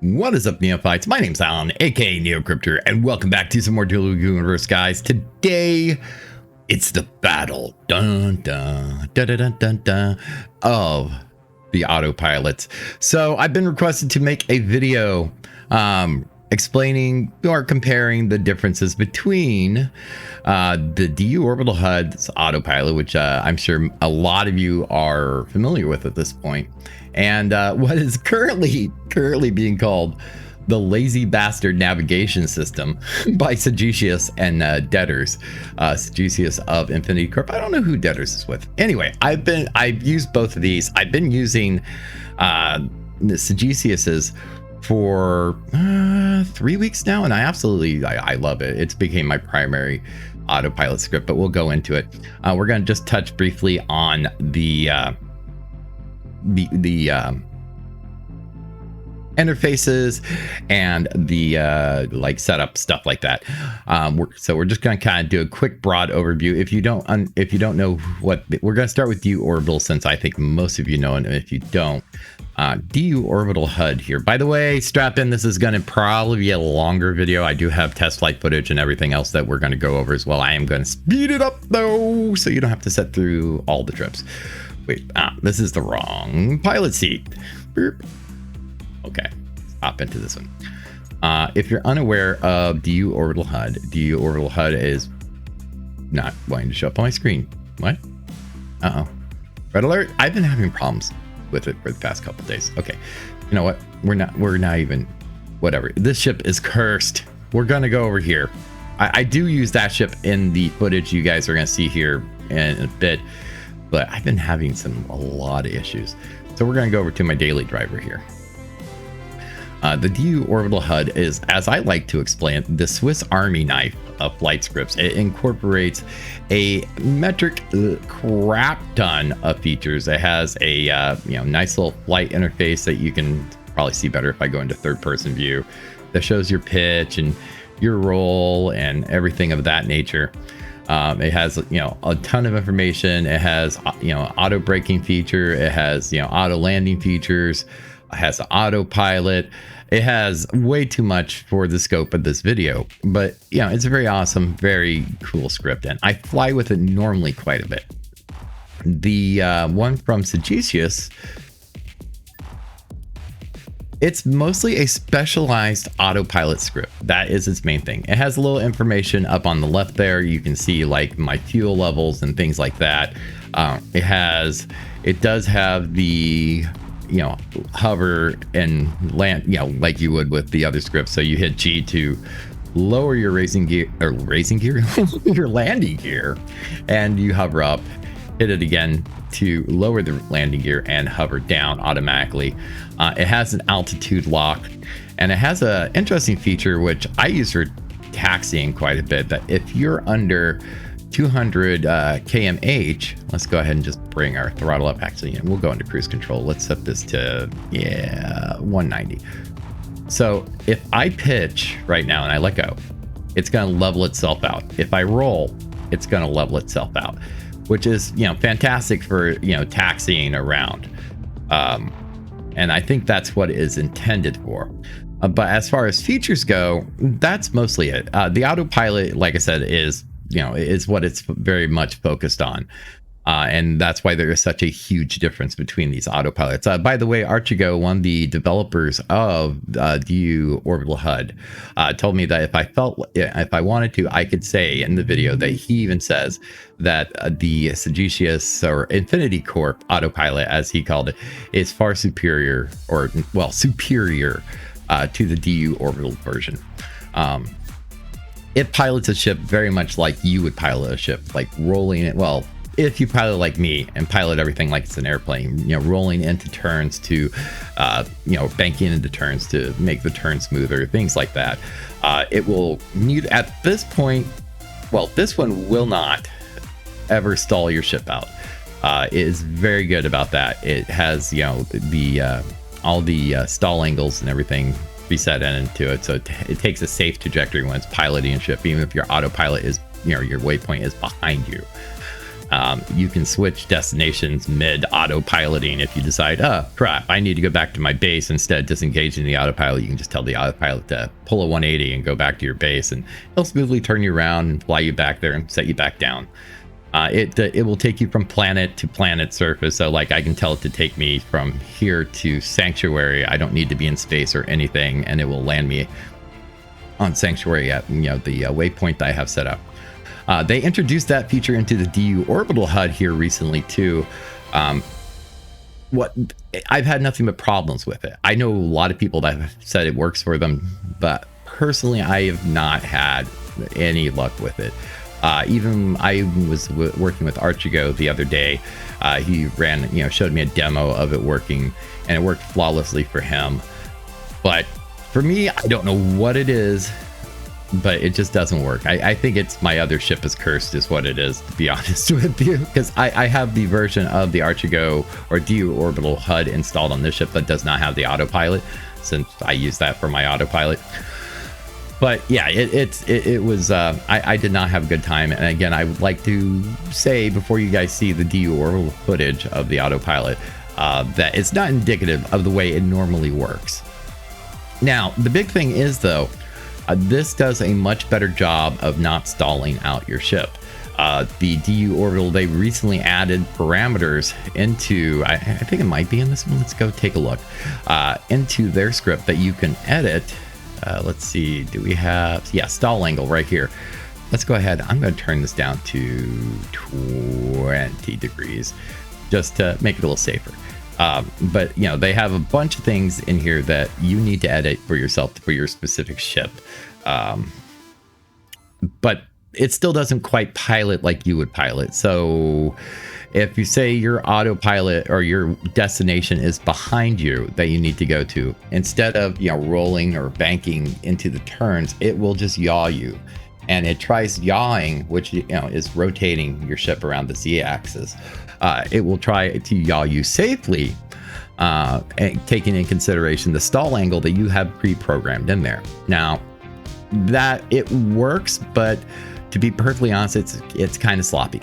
What is up, Neophytes? My name's Alan, aka NeoCryptor, and welcome back to some more Dual Universe, guys. Today, it's the battle of the autopilots. So I've been requested to make a video explaining or comparing the differences between the DU Orbital Hud's autopilot, which I'm sure a lot of you are familiar with at this point, and what is currently being called the Lazy Bastard Navigation System by Sagittarius and Debtors, Sagittarius of Infinity Corp. I don't know who Debtors is with. Anyway, I've used both of these. I've been using the Sagittarius's for 3 weeks now, and I love it. It's became my primary autopilot script, but we'll go into it. We're going to just touch briefly on the interfaces and the like setup stuff like that. So we're just going to kind of do a quick broad overview. If you don't know what we're going to start with DU Orbital, since I think most of you know, and if you don't, DU Orbital HUD here. By the way, strap in. This is going to probably be a longer video. I do have test flight footage and everything else that we're going to go over as well. I am going to speed it up though, so you don't have to sit through all the trips. Wait, this is the wrong pilot seat. Burp. Okay, hop into this one. If you're unaware of DU Orbital HUD is not wanting to show up on my screen. What? Uh-oh. Red alert. I've been having problems with it for the past couple days. Okay, you know what? We're not even, whatever. This ship is cursed. We're gonna go over here. I do use that ship in the footage you guys are gonna see here in a bit, but I've been having a lot of issues. So we're gonna go over to my daily driver here. The DU Orbital HUD is, as I like to explain, the Swiss Army knife of flight scripts. It incorporates a metric crap ton of features. It has a nice little flight interface that you can probably see better if I go into third-person view, that shows your pitch and your roll and everything of that nature. It has a ton of information. It has auto braking feature. It has auto landing features. It has an autopilot. It has way too much for the scope of this video, but it's a very awesome, very cool script, and I fly with it normally quite a bit. The one from Sagittarius, it's mostly a specialized autopilot script. That is its main thing. It has a little information up on the left there. You can see like my fuel levels and things like that. It does have the hover and land, like you would with the other scripts. So you hit G to lower your your landing gear, and you hover up, hit it again to lower the landing gear, and hover down automatically. It has an altitude lock, and it has an interesting feature which I use for taxiing quite a bit, that if you're under 200 kmh, let's go ahead and just bring our throttle up. Actually, we'll go into cruise control. Let's set this to 190. So if I pitch right now and I let go, it's going to level itself out. If I roll, it's going to level itself out, which is fantastic for taxiing around. And I think that's what it is intended for. But as far as features go, that's mostly it. The autopilot, like I said, is what it's very much focused on. And that's why there is such a huge difference between these autopilots. By the way, Archigo, one of the developers of DU Orbital HUD, told me that if I wanted to, I could say in the video that he even says that the Sagittarius or Infinity Corp autopilot, as he called it, is far superior, superior to the DU Orbital version. It pilots a ship very much like you would pilot a ship, like rolling it. Well, if you pilot like me and pilot everything like it's an airplane, rolling into turns to, banking into turns to make the turn smoother, things like that. It will need at this point. Well, this one will not ever stall your ship out. It is very good about that. It has, all the stall angles and everything reset into it, so it takes a safe trajectory when it's piloting a ship, even if your autopilot is your waypoint is behind you. You can switch destinations mid autopiloting if you decide, oh crap, I need to go back to my base. Instead of disengaging the autopilot, you can just tell the autopilot to pull a 180 and go back to your base, and it'll smoothly turn you around and fly you back there and set you back down. It will take you from planet to planet surface. So like I can tell it to take me from here to Sanctuary. I don't need to be in space or anything, and it will land me on Sanctuary at the waypoint that I have set up. They introduced that feature into the DU Orbital HUD here recently too. I've had nothing but problems with it. I know a lot of people that have said it works for them, but personally I have not had any luck with it. Even I was working with Archigo the other day. He showed me a demo of it working, and it worked flawlessly for him. But for me, I don't know what it is, but it just doesn't work. I think it's my other ship is cursed is what it is, to be honest with you, because I have the version of the Archigo or DU Orbital HUD installed on this ship that does not have the autopilot, since I use that for my autopilot. But yeah, it was I did not have a good time. And again, I would like to say before you guys see the DU Orbital footage of the autopilot that it's not indicative of the way it normally works. Now, the big thing is though, this does a much better job of not stalling out your ship. The DU Orbital, they recently added parameters into, I think it might be in this one. Let's go take a look into their script that you can edit. Let's see, do we have, yeah, stall angle right here. Let's go ahead. I'm going to turn this down to 20 degrees just to make it a little safer. But they have a bunch of things in here that you need to edit for yourself for your specific ship. But it still doesn't quite pilot like you would pilot. So if you say your autopilot or your destination is behind you that you need to go to, instead of rolling or banking into the turns, it will just yaw you. And it tries yawing, which is rotating your ship around the z-axis. It will try to yaw you safely, taking in consideration the stall angle that you have pre-programmed in there. Now, that it works, but to be perfectly honest, it's kind of sloppy.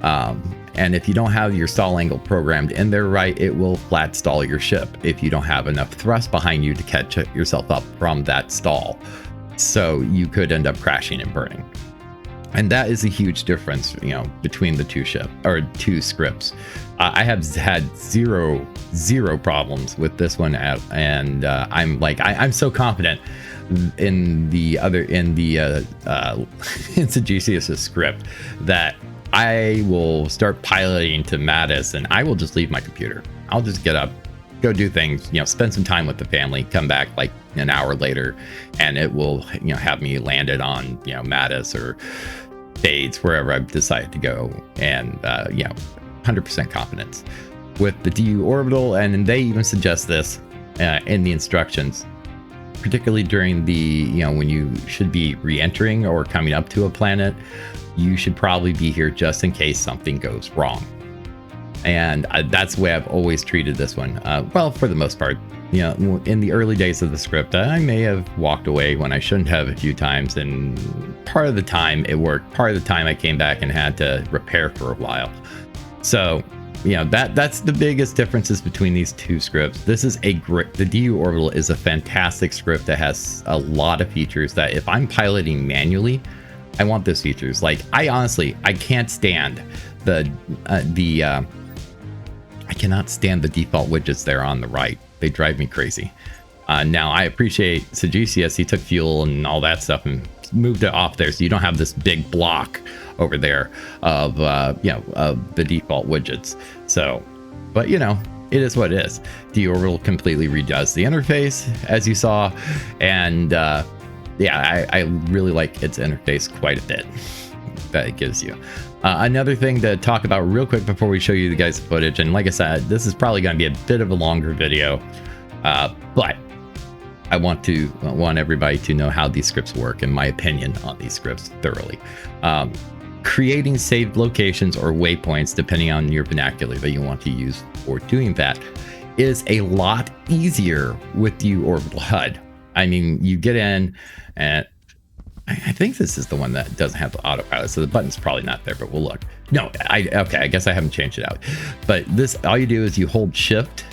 And if you don't have your stall angle programmed in there right, it will flat stall your ship if you don't have enough thrust behind you to catch yourself up from that stall. So you could end up crashing and burning. And that is a huge difference, between the two scripts. I have had zero problems with this one, and I'm so confident in the Sagissius script that I will start piloting to Mattis, and I will just leave my computer. I'll just get up, go do things, spend some time with the family, come back like an hour later, and it will, have me landed on, Mattis or Fades, wherever I've decided to go. And, 100% confidence with the DU Orbital. And they even suggest this in the instructions, particularly during the, when you should be re-entering or coming up to a planet, you should probably be here just in case something goes wrong. And that's the way I've always treated this one. Well, for the most part, in the early days of the script, I may have walked away when I shouldn't have a few times. And part of the time it worked. Part of the time I came back and had to repair for a while. So, that's the biggest differences between these two scripts. This is the DU Orbital is a fantastic script that has a lot of features that if I'm piloting manually, I want those features. Like I can't stand I cannot stand the default widgets there on the right. They drive me crazy. Now I appreciate Sagissius. He took fuel and all that stuff and moved it off there, so you don't have this big block over there of of the default widgets. So, but it is what it is. The Orbital completely redoes the interface, as you saw, and I really like its interface quite a bit that it gives you. Another thing to talk about real quick before we show you the guys' footage, and like I said, this is probably going to be a bit of a longer video, but I want everybody to know how these scripts work and my opinion on these scripts thoroughly. Creating saved locations or waypoints, depending on your vernacular that you want to use for doing that, is a lot easier with the Orbital HUD. I mean, you get in and I think this is the one that doesn't have the autopilot, so the button's probably not there, but we'll look. No, okay, I guess I haven't changed it out. But this, all you do is you hold shift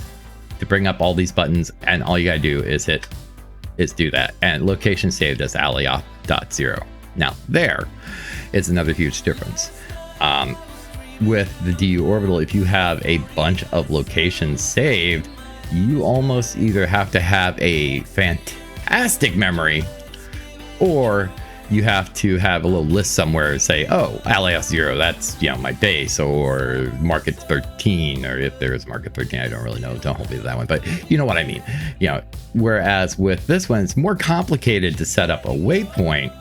to bring up all these buttons, and all you gotta do is do that. And location saved as alley.0. Now there is another huge difference. With the DU Orbital, if you have a bunch of locations saved, you almost either have to have a fantastic memory, or you have to have a little list somewhere, say, oh, LAS 0, that's, you know, my base, or market 13, or if there is market 13, I don't really know, don't hold me to that one, but you know what I mean. You know, whereas with this one, it's more complicated to set up a waypoint.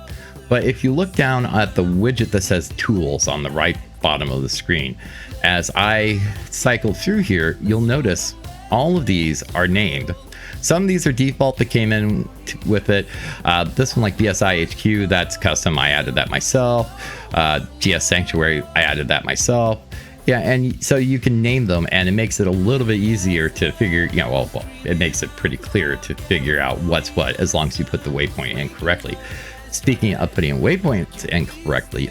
But if you look down at the widget that says tools on the right bottom of the screen, as I cycle through here, you'll notice all of these are named. Some of these are default that came in with it. This one, like BSI HQ, that's custom. I added that myself. GS Sanctuary, I added that myself. Yeah, and so you can name them, and it makes it a little bit easier to figure, you know, well, it makes it pretty clear to figure out what's what, as long as you put the waypoint in correctly. Speaking of putting waypoints in correctly,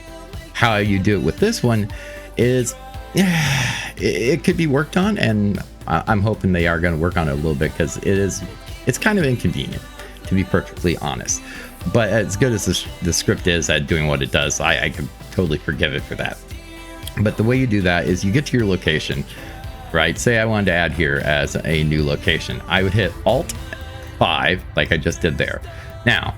how you do it with this one is, it could be worked on, and I'm hoping they are going to work on it a little bit, because it's kind of inconvenient, to be perfectly honest. But as good as the script is at doing what it does, I can totally forgive it for that. But the way you do that is you get to your location, right? Say I wanted to add here as a new location. I would hit Alt 5 like I just did there. Now,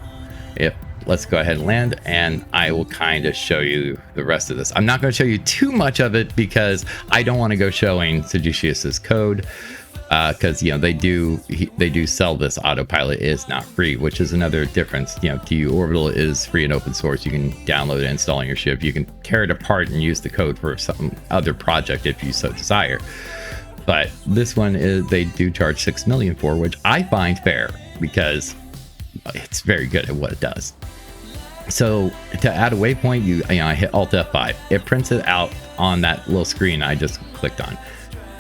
let's go ahead and land, and I will kind of show you the rest of this. I'm not going to show you too much of it, because I don't want to go showing Sagittarius's code, because, you know, they do sell this autopilot. It is not free, which is another difference. You know, DU Orbital is free and open source. You can download it, install on your ship. You can tear it apart and use the code for some other project if you so desire. But this one they do charge $6 million for, which I find fair, because it's very good at what it does. So to add a waypoint, I hit Alt F5. It prints it out on that little screen I just clicked on.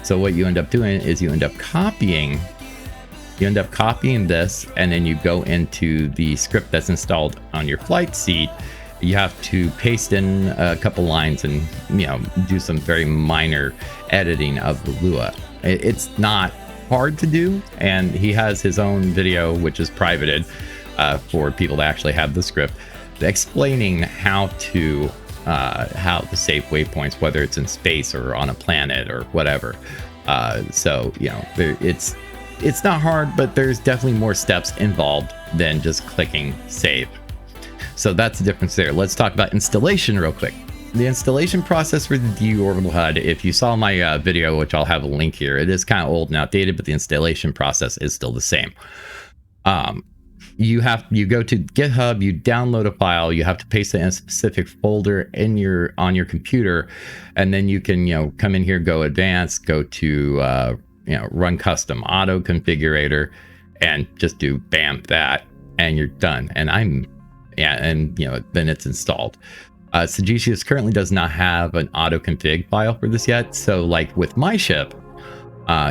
So what you end up doing is you end up copying this, and then you go into the script that's installed on your flight seat. You have to paste in a couple lines and, you know, do some very minor editing of the Lua. It's not hard to do, and he has his own video, which is privated for people to actually have the script, explaining how to save waypoints, whether it's in space or on a planet or whatever. So, you know, it's not hard, but there's definitely more steps involved than just clicking save. So that's the difference there. Let's talk about installation real quick. The installation process for the DU Orbital HUD, if you saw my video, which I'll have a link here, it is kind of old and outdated, but the installation process is still the same. You go to GitHub, you download a file, you have to paste it in a specific folder on your computer, and then you can, you know, come in here, go advanced, go to run custom auto configurator, and just do bam that, and you're done. And then it's installed. Sagittarius currently does not have an auto config file for this yet, so like with my ship,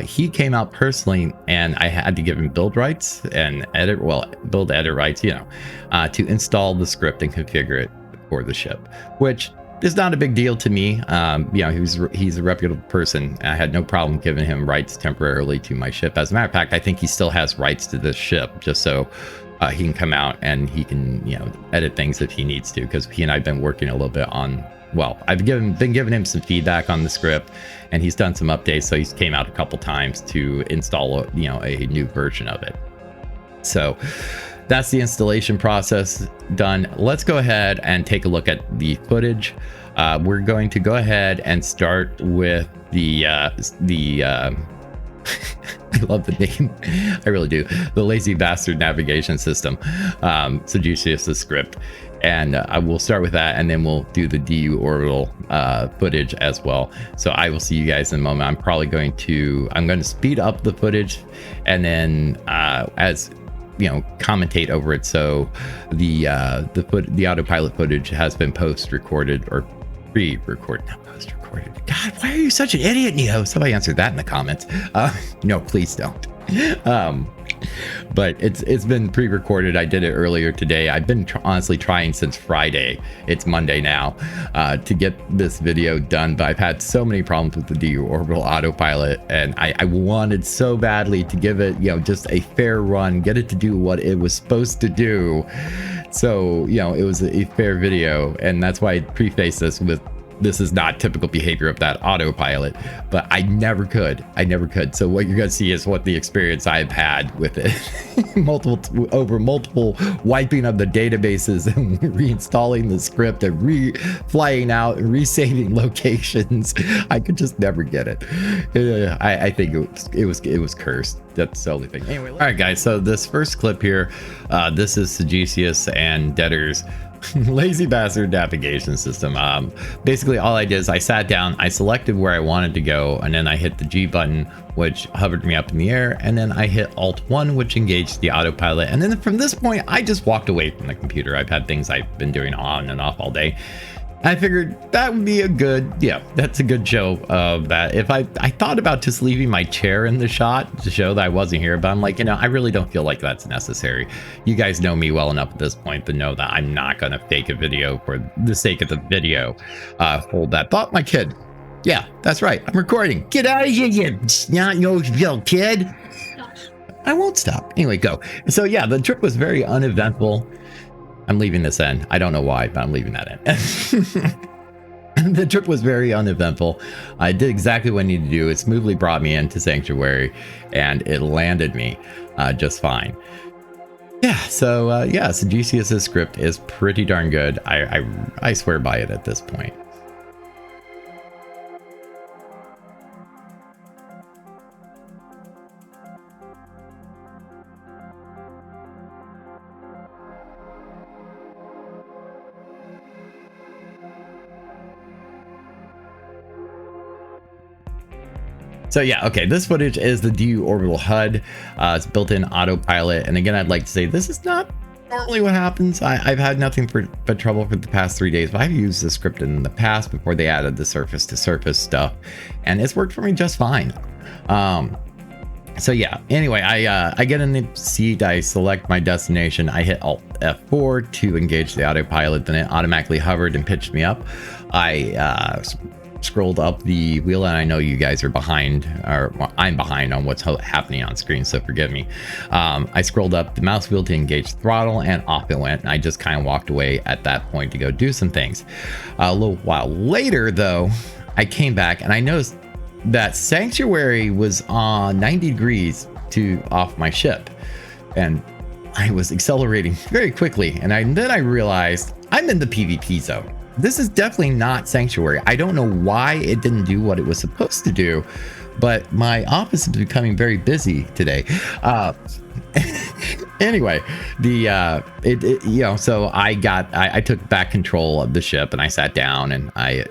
he came out personally, and I had to give him build rights and edit rights, to install the script and configure it for the ship, which is not a big deal to me. He's a reputable person. I had no problem giving him rights temporarily to my ship. As a matter of fact, I think he still has rights to this ship, just so he can come out and he can, edit things if he needs to, because he and I've been working a little bit on, I've been giving him some feedback on the script, and he's done some updates. So he's came out a couple times to install, a new version of it. So that's the installation process done. Let's go ahead and take a look at the footage. We're going to go ahead and start with the I love the name. I really do. The Lazy Bastard Navigation System. Sagittarius' script. And I will start with that, and then we'll do the DU Orbital footage as well. So I will see you guys in a moment. I'm going to speed up the footage, and then commentate over it. So the autopilot footage has been post-recorded, or pre-recorded, not post-recorded. God, why are you such an idiot, Neo? Somebody answer that in the comments. No, please don't. but it's been pre-recorded. I did it earlier today. I've been honestly trying since Friday. It's Monday now, to get this video done, but I've had so many problems with the Orbital Autopilot, and I wanted so badly to give it, just a fair run, get it to do what it was supposed to do. So, it was a fair video, and that's why I prefaced this with, this is not typical behavior of that autopilot, but I never could. So what you're going to see is what the experience I've had with it. multiple wiping of the databases and reinstalling the script and flying out and resaving locations. I could just never get it. I think it was cursed. That's the only thing. Anyway, all right, guys. So this first clip here, this is Sagesius and Debtor's lazy bastard navigation system. Basically all I did is I sat down, I selected where I wanted to go, and then I hit the G button, which hovered me up in the air, and then I hit Alt 1, which engaged the autopilot. And then from this point, I just walked away from the computer. I've had things I've been doing on and off all day. I figured that would be that's a good show of that. If I thought about just leaving my chair in the shot to show that I wasn't here, but I'm like, I really don't feel like that's necessary. You guys know me well enough at this point to know that I'm not going to fake a video for the sake of the video. Hold that thought, my kid. Yeah, that's right. I'm recording. Get out of here, you snot-nosed little kid. I won't stop. Anyway, go. So yeah, the trip was very uneventful. I'm leaving this in. I don't know why, but I'm leaving that in. The trip was very uneventful. I did exactly what I needed to do. It smoothly brought me into Sanctuary, and it landed me just fine. Yeah, so Sagesius' script is pretty darn good. I swear by it at this point. So yeah, okay, this footage is the Orbital Hud. It's built-in autopilot, and again, I'd like to say this is not normally what happens. I've had nothing but trouble for the past 3 days, but I've used the script in the past before they added the surface-to-surface stuff, and it's worked for me just fine. So yeah, anyway, I get in the seat, I select my destination, I hit Alt F4 to engage the autopilot, then it automatically hovered and pitched me up. I scrolled up the wheel, and I know you guys are behind, or I'm behind on what's happening on screen, so forgive me. I scrolled up the mouse wheel to engage the throttle, and off it went, and I just kind of walked away at that point to go do some things. A little while later, though, I came back and I noticed that Sanctuary was on 90 degrees off my ship, and I was accelerating very quickly, and then I realized I'm in the PvP zone. This is definitely not Sanctuary. I don't know why it didn't do what it was supposed to do, but my office is becoming very busy today. Anyway, so I took back control of the ship, and I sat down and I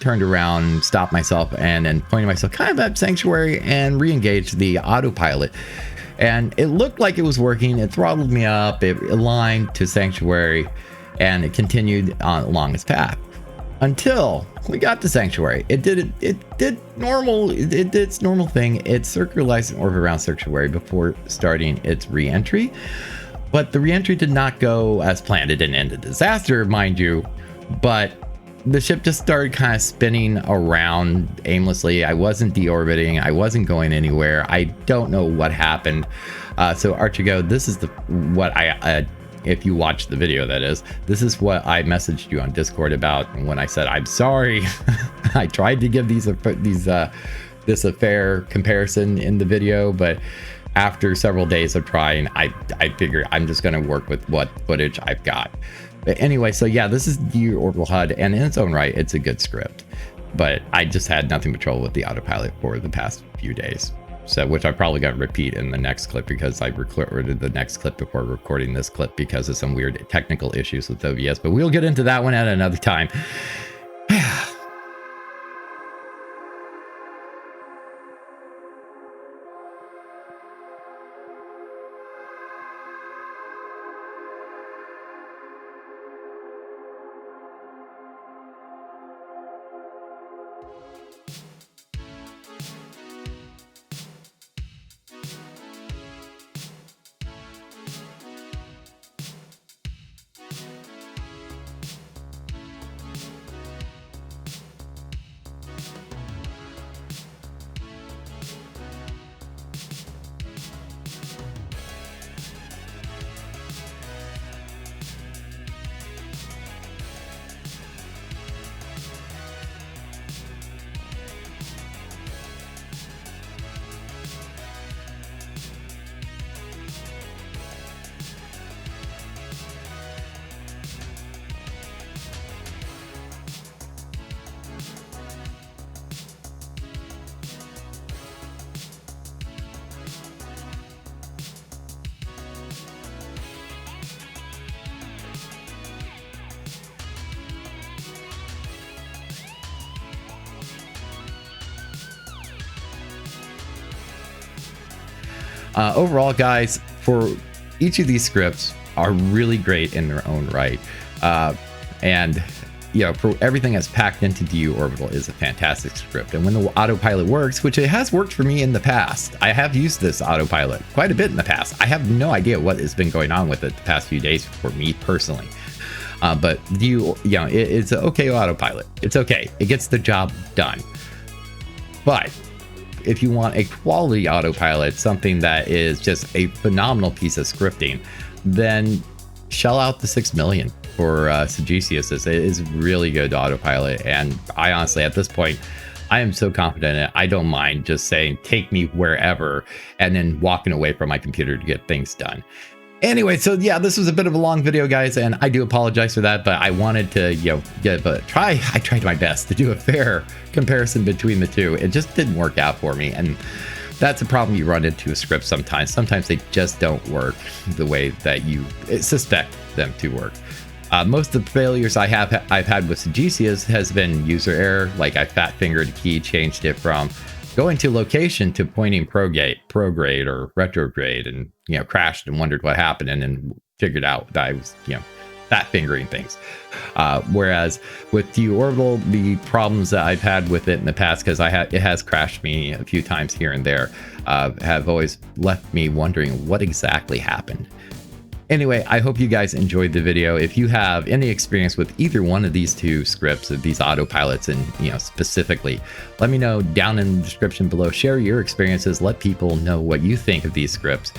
turned around, stopped myself, and then pointed myself kind of at Sanctuary and re-engaged the autopilot. And it looked like it was working. It throttled me up, it aligned to Sanctuary, and it continued along its path until we got to Sanctuary. It did its normal thing. It circularized an orbit around Sanctuary before starting its re-entry, but the re-entry did not go as planned. It didn't end in disaster, mind you, but the ship just started kind of spinning around aimlessly. I wasn't deorbiting. I wasn't going anywhere. I don't know what happened. So Archigo, this is what I if you watch the video, that is, this is what I messaged you on Discord about when I said, I'm sorry. I tried to give this a fair comparison in the video, but after several days of trying, I figured I'm just going to work with what footage I've got. But anyway, so yeah, this is the Orbital HUD, and in its own right, it's a good script, but I just had nothing but trouble with the autopilot for the past few days. So, which I probably got to repeat in the next clip, because I recorded the next clip before recording this clip because of some weird technical issues with OBS, but we'll get into that one at another time. Overall, guys, for each of these scripts are really great in their own right. And for everything that's packed into DU Orbital is a fantastic script. And when the autopilot works, which it has worked for me in the past, I have used this autopilot quite a bit in the past. I have no idea what has been going on with it the past few days for me personally. But DU, it's an okay autopilot. It's okay. It gets the job done. But if you want a quality autopilot, something that is just a phenomenal piece of scripting, then shell out the $6 million for Sagesius. It is really good autopilot, and I honestly, at this point, I am so confident in it. I don't mind just saying, take me wherever, and then walking away from my computer to get things done. Anyway, so yeah, this was a bit of a long video, guys, and I do apologize for that, but I wanted to, I tried my best to do a fair comparison between the two. It just didn't work out for me, and that's a problem you run into with scripts sometimes. Sometimes they just don't work the way that you suspect them to work. Most of the failures I've had with Sagesius has been user error, like I fat fingered a key, changed it from going to location to pointing prograde or retrograde, and crashed and wondered what happened, and then figured out that I was fat fingering things. Whereas with DU Orbital, the problems that I've had with it in the past, because it has crashed me a few times here and there, have always left me wondering what exactly happened. Anyway, I hope you guys enjoyed the video. If you have any experience with either one of these two scripts, of these autopilots, and specifically, let me know down in the description below. Share your experiences. Let people know what you think of these scripts,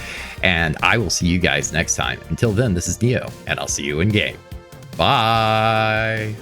and I will see you guys next time. Until then, this is Neo, and I'll see you in game. Bye.